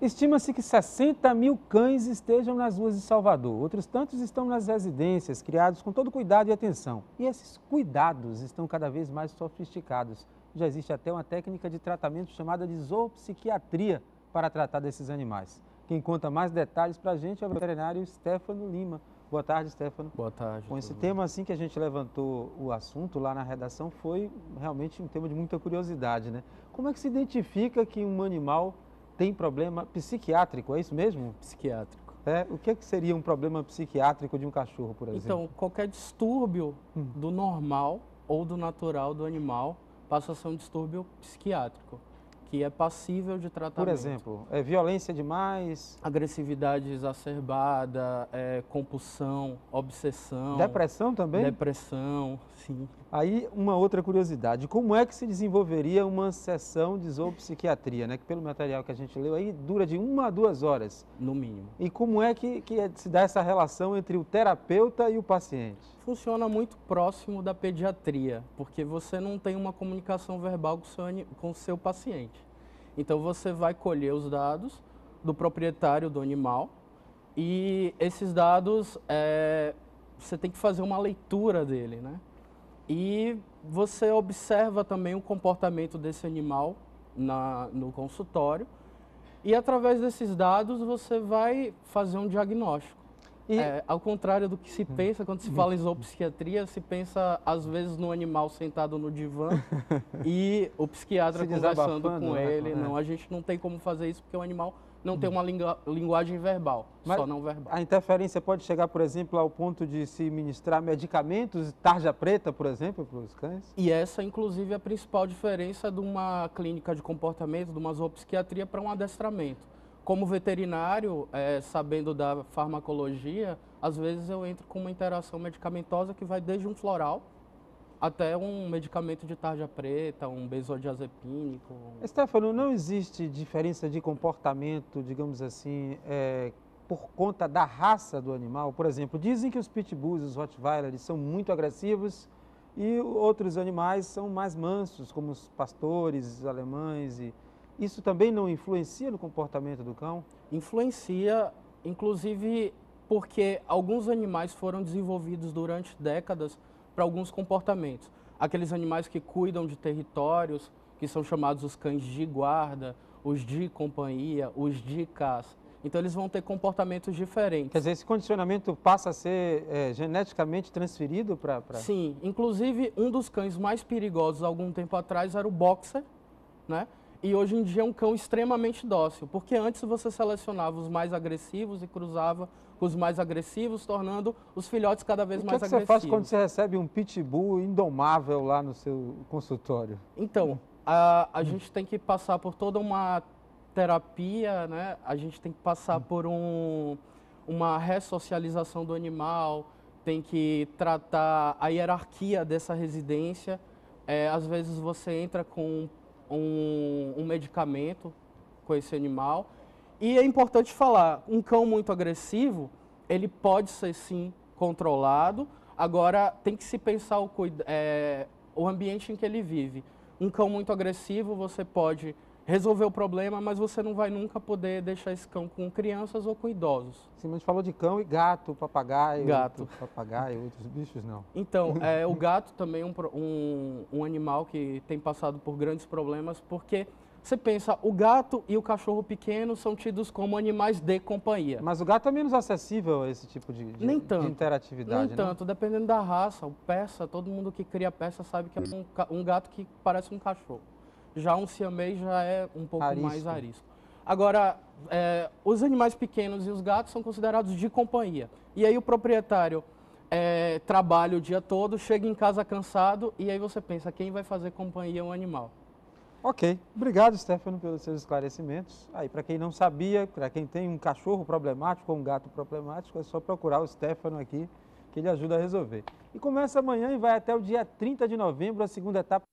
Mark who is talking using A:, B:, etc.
A: Estima-se que 60 mil cães estejam nas ruas de Salvador. Outros tantos estão nas residências, criados com todo cuidado e atenção. E esses cuidados estão cada vez mais sofisticados. Já existe até uma técnica de tratamento chamada de zoopsiquiatria para tratar desses animais. Quem conta mais detalhes para a gente é o veterinário Stefano Lima. Boa tarde, Stefano.
B: Boa tarde.
A: Com esse tema assim que a gente levantou o assunto lá na redação, foi realmente um tema de muita curiosidade, né? Como é que se identifica que um animal tem problema psiquiátrico, é isso mesmo?
B: Psiquiátrico.
A: O que seria um problema psiquiátrico de um cachorro, por exemplo?
B: Então, qualquer distúrbio do normal ou do natural do animal passa a ser um distúrbio psiquiátrico, que é passível de tratamento.
A: Por exemplo, violência demais?
B: Agressividade exacerbada, compulsão, obsessão.
A: Depressão também?
B: Depressão, sim.
A: Aí, uma outra curiosidade, como é que se desenvolveria uma sessão de zoopsiquiatria, né? Que pelo material que a gente leu aí, dura de 1 a 2 horas.
B: No mínimo.
A: E como é que se dá essa relação entre o terapeuta e o paciente?
B: Funciona muito próximo da pediatria, porque você não tem uma comunicação verbal com o seu paciente. Então você vai colher os dados do proprietário do animal e esses dados você tem que fazer uma leitura dele, né? E você observa também o comportamento desse animal no consultório e através desses dados você vai fazer um diagnóstico. Ao contrário do que se pensa, quando se fala em zoopsiquiatria, se pensa às vezes no animal sentado no divã e o psiquiatra conversando com ele. Não, a gente não tem como fazer isso porque o animal não tem uma linguagem verbal,
A: Mas
B: só não verbal.
A: A interferência pode chegar, por exemplo, ao ponto de se ministrar medicamentos, tarja preta, por exemplo, para os cães?
B: E essa, inclusive, é a principal diferença de uma clínica de comportamento, de uma zoopsiquiatria para um adestramento. Como veterinário, sabendo da farmacologia, às vezes eu entro com uma interação medicamentosa que vai desde um floral até um medicamento de tarja preta, um benzodiazepínico.
A: Stefano, não existe diferença de comportamento, digamos assim, por conta da raça do animal? Por exemplo, dizem que os pitbulls e os rottweilers são muito agressivos e outros animais são mais mansos, como os pastores, os alemães. Isso também não influencia no comportamento do cão?
B: Influencia, inclusive porque alguns animais foram desenvolvidos durante décadas para alguns comportamentos. Aqueles animais que cuidam de territórios, que são chamados os cães de guarda, os de companhia, os de caça. Então eles vão ter comportamentos diferentes.
A: Quer dizer, esse condicionamento passa a ser geneticamente transferido para...
B: Sim, inclusive um dos cães mais perigosos há algum tempo atrás era o boxer, né? E hoje em dia é um cão extremamente dócil, porque antes você selecionava os mais agressivos e cruzava com os mais agressivos, tornando os filhotes cada vez mais agressivos.
A: O que você faz quando você recebe um pitbull indomável lá no seu consultório?
B: Então, a gente tem que passar por toda uma terapia, né? A gente tem que passar por uma ressocialização do animal, tem que tratar a hierarquia dessa residência. Às vezes você entra com um medicamento com esse animal. E é importante falar, um cão muito agressivo, ele pode ser sim controlado, agora tem que se pensar o ambiente em que ele vive. Um cão muito agressivo, você pode resolver o problema, mas você não vai nunca poder deixar esse cão com crianças ou com idosos.
A: Sim, mas a gente falou de cão e gato, papagaio.
B: Gato.
A: Papagaio, outros bichos não.
B: Então, o gato também é um animal que tem passado por grandes problemas, porque você pensa, o gato e o cachorro pequeno são tidos como animais de companhia.
A: Mas o gato é menos acessível a esse tipo de interatividade,
B: Nem tanto, dependendo da raça. O persa, todo mundo que cria persa sabe que é um gato que parece um cachorro. Já um siamês já é um pouco mais arisco. Agora, os animais pequenos e os gatos são considerados de companhia. E aí o proprietário trabalha o dia todo, chega em casa cansado e aí você pensa, quem vai fazer companhia ao animal?
A: Ok. Obrigado, Stefano, pelos seus esclarecimentos. Aí, para quem não sabia, para quem tem um cachorro problemático ou um gato problemático, é só procurar o Stefano aqui, que ele ajuda a resolver. E começa amanhã e vai até o dia 30 de novembro, a segunda etapa.